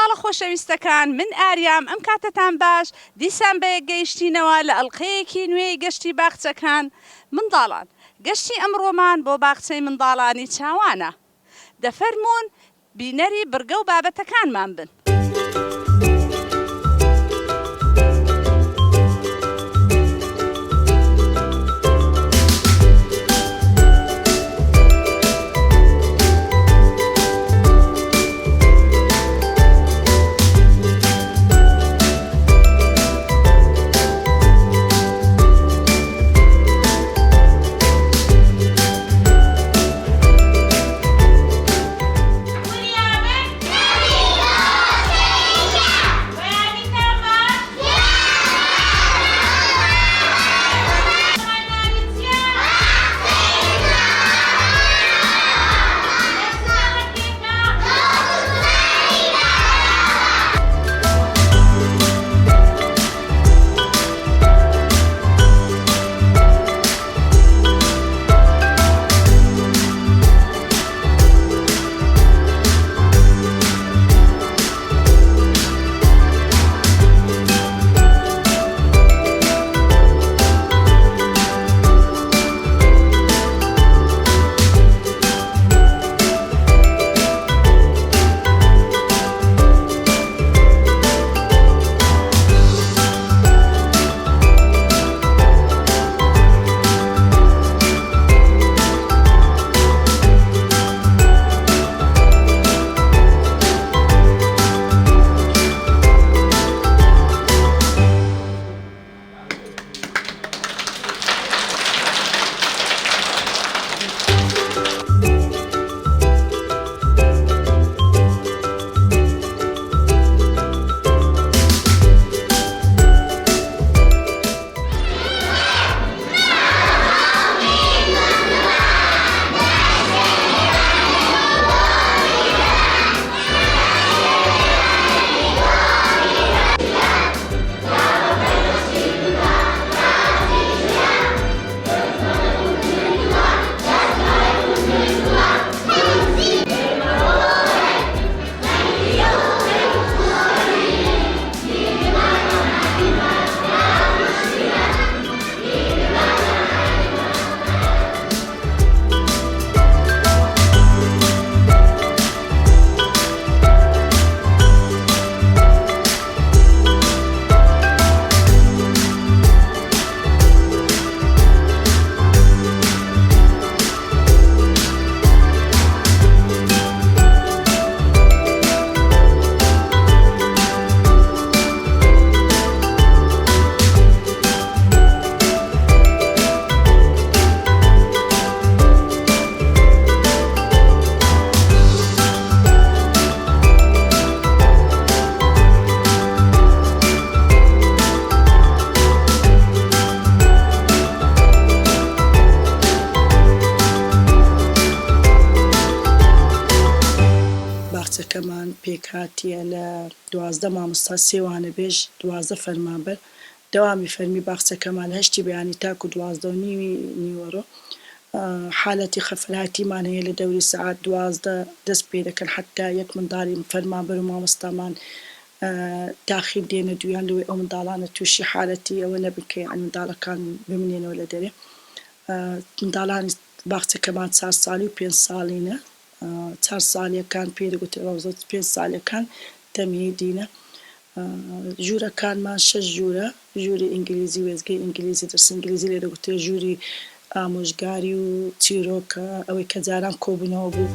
منداڵە خۆشەویستەکان من ئاریام ئەم کاتتان باش دیسان بەیەک گەیشتینەوە لە ئەڵقەیەکی نوێی گەشتی باخچەکان منداڵان گەشتی ئەمڕۆمان بۆ باخچەی منداڵانی چاوانە دەفەرمونون بینەری بڕگە و بابەتەکانمان بن. باخچەکەمان پێکهاتیە لە 12 مامۆستا سێوانە بێژ 12 فەرمانبەر دەوامی فەرمی باخچەکەمان لە 8 بەیانی تاکو 12 نیوەڕۆ حالەتی خەفەرهاتیمان هەیە لە دەوری سەعات 12 دەست پێ دەکەن حتا یەک منداڵی فەرمانبەر و مامۆستامان تاخیر دێنە دویان لەوەی ئەو منداڵانە تووشی حالەتی ئەوە نەبن کە منداڵەکان بمنێنەوە لە دەرێ. منداڵانی باخچەکەمان 4 ساڵی و 5 ساڵینە 4 ساڵیەکان پێ دەگوترێت 5 ساڵیەکان تەمهیدینە. ژوورەکانمان 6 ژوورە ژووری ئینگلیزی وێزگەی ئینگلیزی دەرس ئینگلیزی لێ دەگوترێت ژووری ئامۆژگاری و چیرۆکە ئەوەی کە جاران کۆبوونەوە بوو.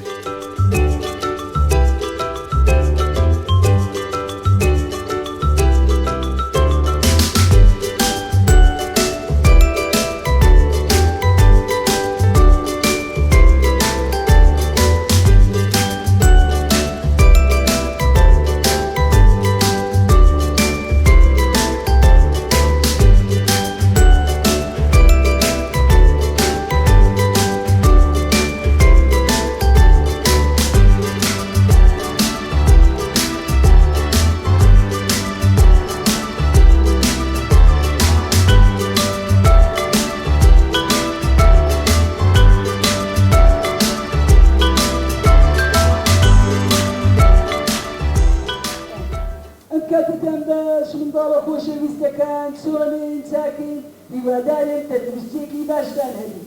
کاتتان باش منداڵە خۆشەویستەکان چۆنین چاکین هیوادارێن تەندروستیەکی باشتان هەبێ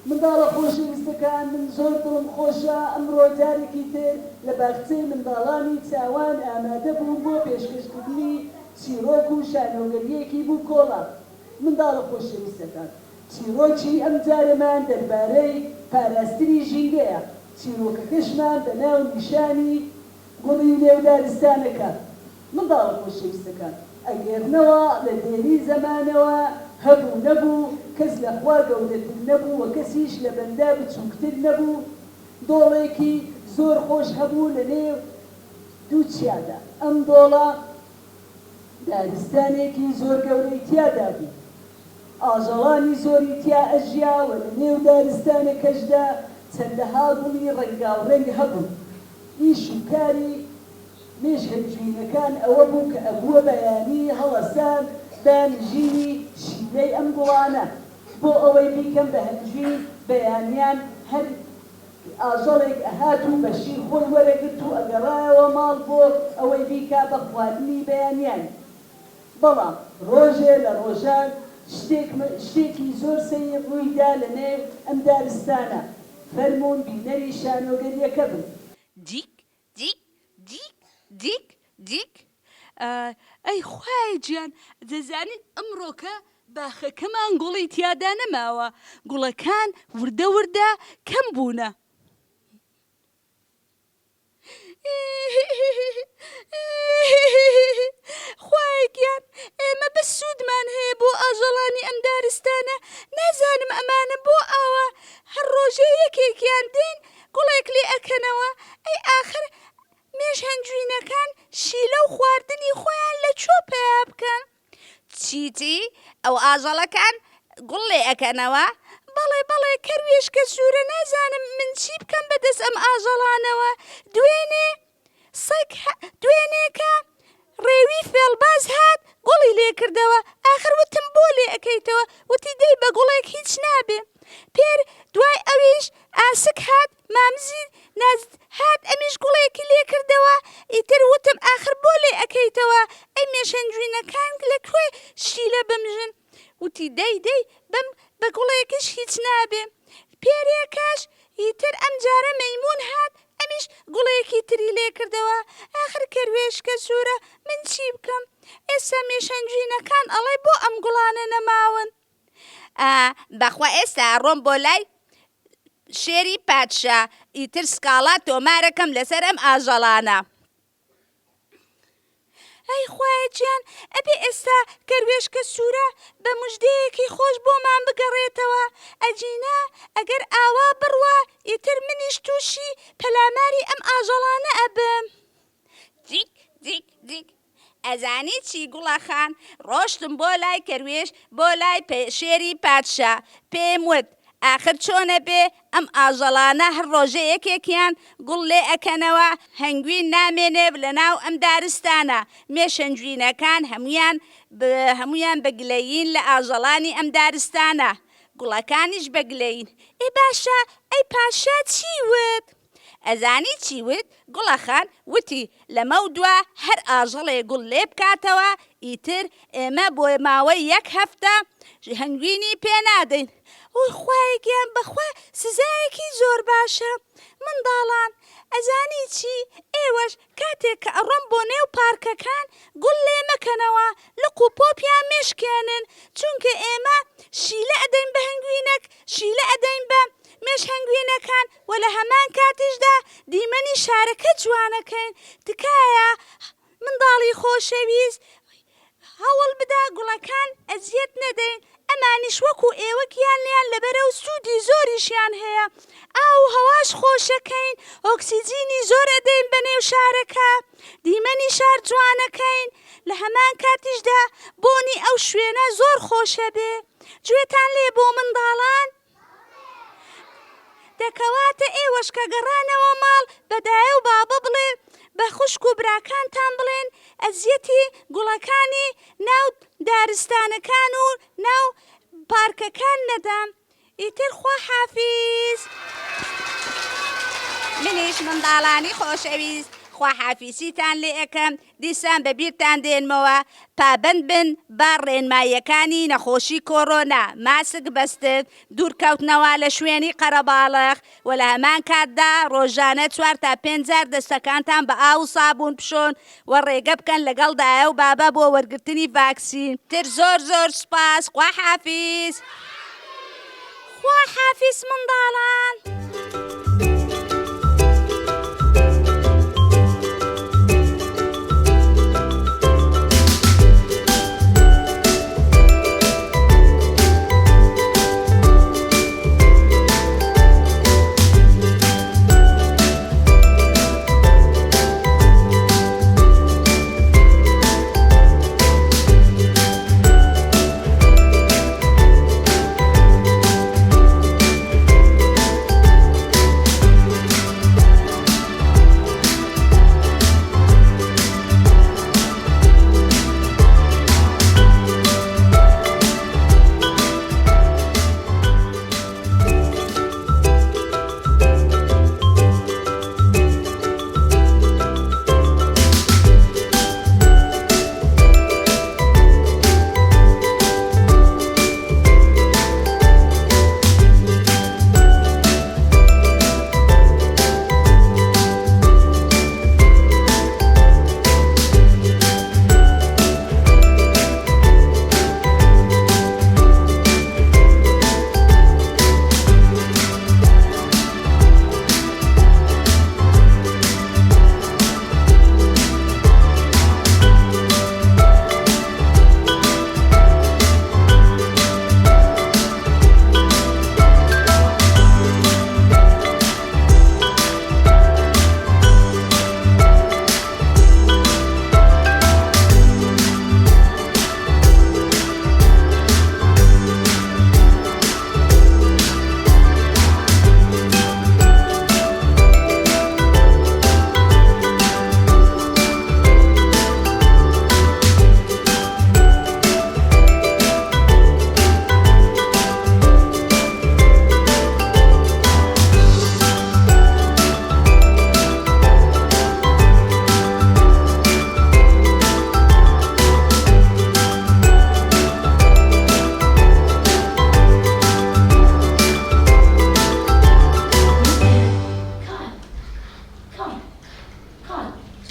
منداڵە خۆشەویستەکان من زۆر دڵم خۆشە ئەمڕۆ جارێکی تر لە باخچەی منداڵانی چاوان ئامادە بووم بۆ پێشکەشکردنی چیرۆک و شانۆگەریەکی بوو کۆڵات منداڵە خۆشەویستەکان چیرۆکی ئەم جارەمان دەربارەی پاراستنی ژینگەیە چیرۆکەکەشمان بە ناو نیشانی گوڵی نێودارستانەکە منداڵە خۆشەویستەکان ئەگەرنەوە لە دێری زەمانەوە هەبوو نەبوو کەس لەخوا گەورەتر نەبوو و کەسیش لە بەندا بچووکتر نەبوو دۆڵێکی زۆر خۆش هەبوو لە نێو دوو چیادا ئەم دۆڵە دارستانێکی زۆر گەورەی تیادا بوو ئاژەڵانی زۆری تیا ئەژیاوە لە نێو دارستانەکەشدا چەندەها گوڵی ڕەنگاوڕەنگ هەبوو ئیش و کاری مێژهەنجوینەکان ئەوە بوو کە ئەبووە بەیانی هەڵەسان دانژینی شیلەی ئەم گوڵانە بۆ ئەوەی بیکەم بە هەنجوین بەیانیان هەر ئاژەڵێک ئەهات و بەشیر خۆی وەرەگرت و ئەگەڕایەوە ماڵ بۆ ئەوەی بیکا بە خواردنی بەیانیان بەڵام ڕۆژێ لە ڕۆژان شتێکی زۆر سەیر ڕوویدا لە نێو ئەم دارستانە فەرموون بینەری شانۆگەریەکە بن دیک دیک دیک دیک دیک ئەی خوای گیان دەزانین ئەمڕۆکە باخەکەمان گوڵی تیادا نەماوە گوڵەکان وردە وردە کەم بوونە خوای گیان ئێمە بە سوودمان هەیە بۆ ئاژەڵانی ئەم دارستانە نازانم ئەمانە بۆ ئاوە هەر ڕۆژێ یەکێکیان دێن گوڵێک لێ ئەکەنەوە ئەی ئاخر مێژهەنجوینەکان شیلە و خواردنی خۆیان لە چۆ پیا بکەن چیتی ئەو ئاژەڵەکان گوڵ لێ ئەکەنەوە بەڵێ بەڵێ کەروێشکە سوورە نازانم من چی بکەم بەدەست ئەم ئاژەڵانەوە دوێنێکە ڕێوی فێڵباز هات گوڵی لێ کردەوە ئاخر وتم بۆ لێ ئەەکەیتەوە وتی دەی بە گوڵێک هیچ نابێ پێر دوای ئەویش ئاسک هات مامزی هات ئەمیش گوڵێکی لێ کردەوە ئیتر وتم ئاخر بۆ لێ ئەەکەیتەوە ئەی مێشەنجوینەکان لەکوێ شیلە بمژن وتی دەی بەم بە گوڵێکیش هیچ نابێ پێرێکەش ئیتر ئەم جارە مەیمون هات ئەمیش گوڵێکی تری لێ کردەوە ئاخر کەروێشکە سوورە من چی بکەم ئێستا مێشەنجوینەکان ئەڵێ بۆ ئەم گوڵانە نەماون بەخوا ئێستا ڕۆم بۆ لای شێری پادشا ئیتر سکاڵا تۆمارەکەم لەسەر ئەم ئاژەڵانە ئەی خوایە گیان ئەبێ ئێستا کەروێشکە سوورە بە موژدەیەکی خۆش بۆمان بگەڕێتەوە ئەجینا ئەگەر ئاوا بڕوە ئیتر منیش تووشی پەلاماری ئەم ئاژەڵانە ئەبم دیک دیک دیک ئەزانی چی گوڵەخان ڕۆشتم بۆ لای کەروێش بۆ لای شێری پادشا پێم وت ئاخر چۆنە بێ ئەم ئاژەڵانە هەر ڕۆژە یەکێکیان گوڵ لێ ئەکەنەوە هەنگوین نامێنێ لە ناو ئەم دارستانە مێشەنجوینەکان هەمویان بەگلەیین لە ئاژەڵانی ئەم دارستانە گوڵەکانیش بەگلەیین ئێ باشە ئەی پاشا چی وت ئەزانی چی وت گوڵەخان وتی لەمە دووە هەر ئاژەڵێ گوڵ لێ بکاتەوە ئیتر ئێمە بۆ ماوەی یەک هەفتە هەنگوینی پێ نادەین وی خوای گیان بەخوا سزایەکی زۆر باشە منداڵان ئەزانی چی ئێوەش کاتێک کە ئەڕۆم بۆ نێو پارکەکان گوڵ لێ مەکەنەوە لق و پۆپیان مێشکێنن چونکە ئێمە شیلە ئەدەین بە هەنگوینەک شیلە ئەدەین بە مێش هەنگوینەکان و لە هەمان کاتیشدا دیمەنی شارەکە جوانەکەین تکایە منداڵی خۆشەویست هەوڵ بدا گوڵەکان ئەزیەت نەدەین ئەمانیش وەکو ئێوە گیان لیان لەبەرەو سوودی زۆریشیان هەیە ئاو هەواش خۆشەکەین ئۆکسیجینی زۆر ئەدەین بە نێو شارەکە دیمەنی شار جوانەکەین لە هەمان کاتیشدا بۆنی ئەو شوێنە زۆر خۆشە بێ گوێتان لێ بۆ منداڵان دەکەواتە ئێوەش کە گەڕانەوە ماڵ بەدایە و بابە بڵێ بە خوشک و براکانتان بڵێن ئەزیەتی گوڵەکانی ناو دارستانەکان و ناو پارکەکان نەدام ئیتر خوا حافیز منیش منداڵانی خۆشەویست خواحافیزیتان لێ ئەەکەم دیسان بەبیرتان دێنمەوە پابەند بن با ڕێنماییەکانی نەخۆشی کۆڕۆنا ماسک بەستن دوورکەوتنەوە لە شوێنی قەرەباڵغ و لە هەمان کاتدا ڕۆژانە 4 تا 5 جار دەستەکانتان بە ئاو و سابوون پشۆن و ڕێگە بکەن لەگەڵ دایە و بابە بۆ وەرگرتنی ڤاکسین تر زۆر سوپاس خواحافیز خواحافیز منداڵان.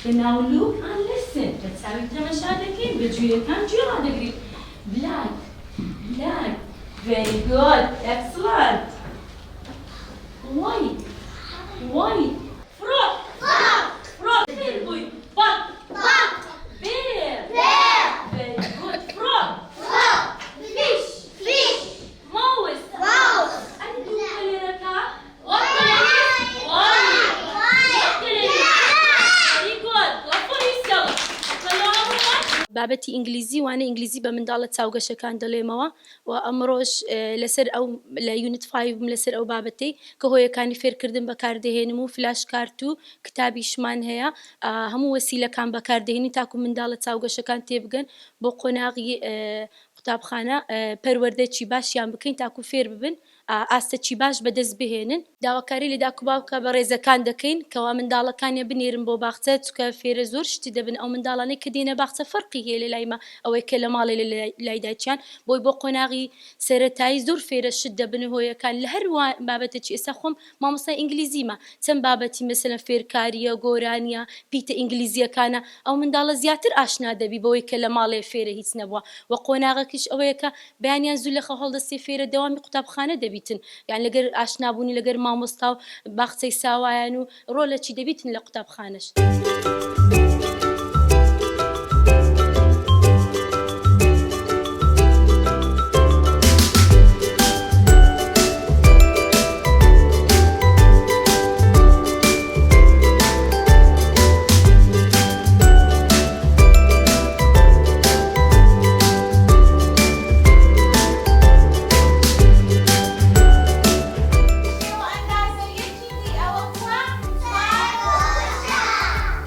And now look and listen. That's how you تماشى دكين بجوية كان جوا دقري. Black, black. Very good, excellent. White, white. Frog, frog, frog. Very good. Buck, buck. Bear, bear. Very good. Frog, frog. Fish, fish. Mouse, mouse. And do color what color? White, white. Very good. What for yourself? بابەتی ئینگلیزی وانە ئینگلیزی بە منداڵە چاوگەشەکان دەڵێمەوە و ئەمڕۆژ لەسەر ئەو لە یونت 5 لەسەر ئەو بابەتەی کە هۆیەکانی فێرکردن بەکاردەهێنم و فلاش کارت و کتابیشمان هەیە هەموو وەسیلەکان بەکاردەهێنی تاکو منداڵە چاوگەشەکان تێبگەن بۆ قۆناغی قوتابخانە پەروەردەیەکی باشیان بکەین تاکو فێر ببن ئاستەکی باش بەدەست بهێنن داواکاری لە داکوباوکە بە ڕێزەکان دەکەین کەوا منداڵەکانیە بنێرن بۆ باخچە چکە فێرە زۆر شتی دەبن ئەو منداڵانەی کە دێنە باخچە فەرقی هەیە لە لایمە ئەوەی کە لە ماڵی لە لای دایکیان بۆی بۆ قۆناغی سەرەتایی زۆر فێرە شت دەبن هۆیەکان لە هەر بابەتێکی ئێستا خۆم مامۆستای ئینگلیزیمە چەند بابەتی مەسەلەن فێرکاریە گۆرانیە پیتە ئینگلیزیەکانە ئەو منداڵە زیاتر ئاشنا دەبی بەوەی کە لە ماڵێ فێرە هیچ نەبووە و قۆناغەکیش ئەوەیە کە بەیانیان زوو لە خە هەڵدەستی فێرە دەوامی قوتابخانە دەبیتن یان لەگەر ئاشنابوونی لەگەر مامۆستا و باخچەی ساوایان و ڕۆلەکی دەبیتن لە قوتابخانەش.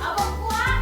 أو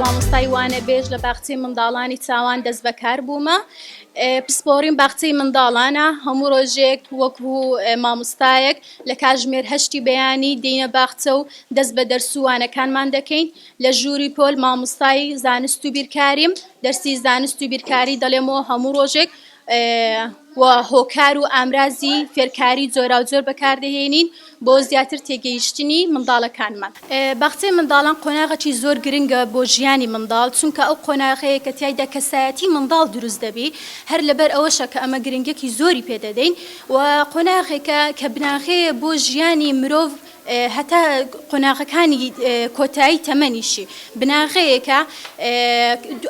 مامۆستای وانە بێژ لە باخچەی منداڵانی چاوان دەست بەکار بوومە. پسپۆڕین باخچەی منداڵانە هەموو ڕۆژێک وەکو مامۆستایەک لە کاتژمێر 8 بەیانی دێینە باخچە و دەست بە دەرسووانەکانمان دەکەین. لە ژووری پۆل مامۆستای زانست و بیرکاریم، دەرسی زانست و بیرکاری دەڵێمەوە هەموو ڕۆژێک و هۆکار و ئامرازی فێرکاری جۆرا و جۆر بەکاردەهێنین بۆ زیاتر تێگەیشتنی منداڵەکانمان. باخچەی منداڵان قۆناغێکی زۆر گرنگە بۆ ژیانی منداڵ، چونکە ئەو قۆناغەیە کە تیایدا کەسایەتی منداڵ دروست دەبی، هەر لەبەر ئەوەشە کە ئەمە گرنگێکی زۆری پێدەدەین و قۆناغێکە کە بناغەیە بۆ ژیانی مرۆڤ هەتا قۆناغەکانی کۆتایی تەمەنیشی بناغەیەکە.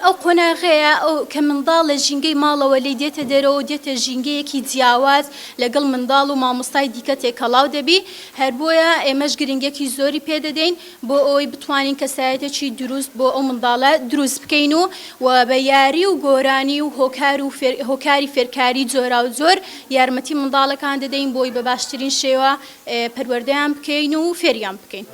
ئەو قۆناغەیە کە منداڵ لە ژینگەی ماڵەوە لێ دێتە دەرەوە دێتە ژینگەیەکی جیاواز لەگەڵ منداڵ و مامۆستای دیکە تێکەڵاو دەبی. هەر بۆیە ئێمەش گرنگێکی زۆری پێدەدەین بۆ ئەوەی بتوانین کەسایەتێکی دروست بۆ ئەو منداڵە دروست بکەین و بە یاری و گۆرانی و هۆکاری فێرکاری جۆرا و جۆر یارمەتی منداڵەکان دەدەین بۆی بە باشترین شێوە پەروەردەیان بکەین و فێریان بکەین.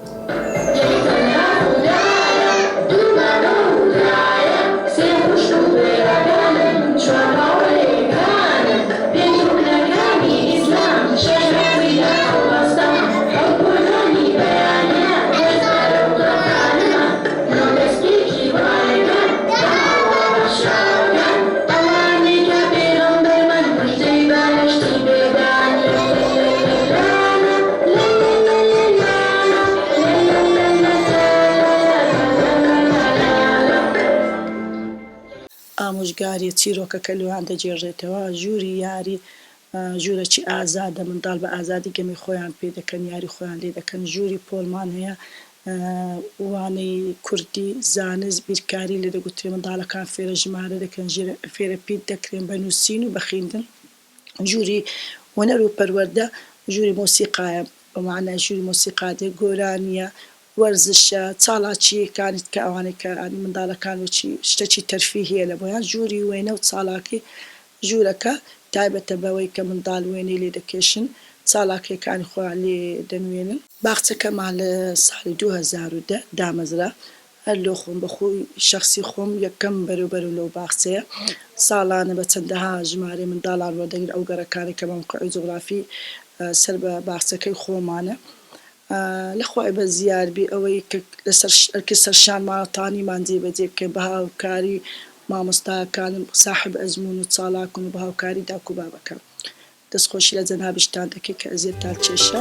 ئامۆژگاری چیرۆکەکە لەوان دەجێڕێتەوە ژووری یاری ژوورەکی ئازادە منداڵ بە ئازادی گەمی خۆیان پێ دەکەن یاری خۆیان لێ دەکەن. ژووری پۆلمان هەیە وانەی کوردی زانست بیرکاری لێ دەگوترێ منداڵەکان فێرە ژمارە دەکەن فێرە پیت دەکرێن بە نووسین و بە خوێندن. ژووری هونەر و پەروەردە ژووری مۆسیقایە بەمانای ژووری مۆسیقادێ گۆرانیە وەرزشە چالاکیەکانیت کە ئەوانەی کە منداڵەکان شتێکی تەرفیه هەیە لە بۆیان ژووری وێنە و چالاکی ژوورەکە تایبەتە بەوەی کە منداڵ وێنەی لێ دەکێشن چالاکیەکانی خۆیان لێ دەنوێنن. باخچەکەمان لە ساڵی 2010 دامەزرا هەر لۆ خۆم بەخۆی شخصی خۆم یەکەم بەروبەر لەو باخچەیە ساڵانە بە چەندەها ژمارە منداڵان وەردەگرن ئەو گەڕەکانی کە بە موقعی جوغرافی سەر بە باخچەکەی خۆمانە. لەخوای بە زیاربی ئەوەی ئەرکی سەرشان ماڵەتانیمان جێبەجێ بکەین بە هاوکاری مامۆستایەکانم ساحب ئەزمون و چالاکن و بە هاوکاری داک و بابەکە. دەستخۆشی لە جەنابشتان دەکەی کە ئەزیێتان کێشە.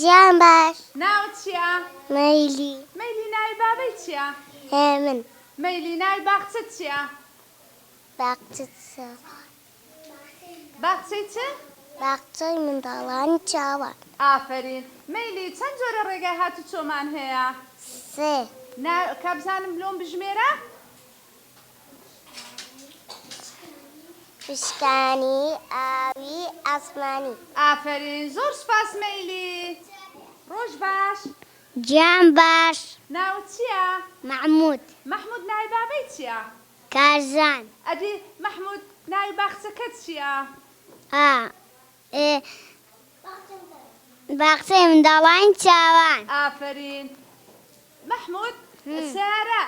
جیان باش. ناوت چییە؟ مەیلی. مەیلی ناوی بابەی چییە؟ هێمن. مەیلی ناوی باخچەت چییە؟ باخچەی باخچەی چ؟ باخچەی منداڵانی چاوان. ئافرین. مەیلی چەند جۆرە ڕێگای هاتوچۆمان هەیە؟ 3. کابزانم لۆم بژمێرە؟ پشکانی، ئاوی، ئاسمانی. ئافرین زۆر سوپاس مەیلی. ڕۆژ باش. جیان باش. ناوت چییە؟ محمود. محمود ناوی بابەی چییە؟ کارزان. ئەدی محمود ناوی باخچەکەت چییە؟ باخچەی منداڵانی چاوان. ئافرین. محمود سیارە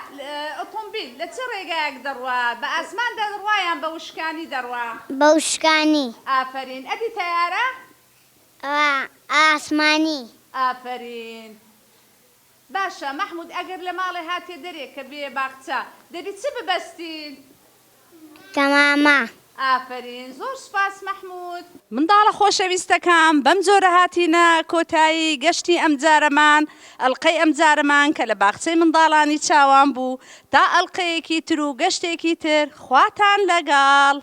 ئۆتۆمبیل لە چه ڕێگایەک دەڕوا؟ بە ئاسمان دەڕوا یان بە وشکانی دەڕوا؟ بە وشکانی. ئافرین. ئەدی تەیارە؟ ئاسمانی. ئافرین. باشە مەحموود ئەگەر لە ماڵێ هاتێ دەرێ کە بێ باخچە دەبی چ ببەستین؟ تەمامە. ئافرین زۆر سپاس مەحموود. منداڵە خۆشەویستەکان بەم جۆرە هاتینە کۆتایی گەشتی ئەمجارەمان ئەڵقەی ئەمجارەمان کە لە باخچەی منداڵانی چاوان بوو تا ئەڵقەیەکی تر و گەشتێکی تر خواتان لەگەڵ.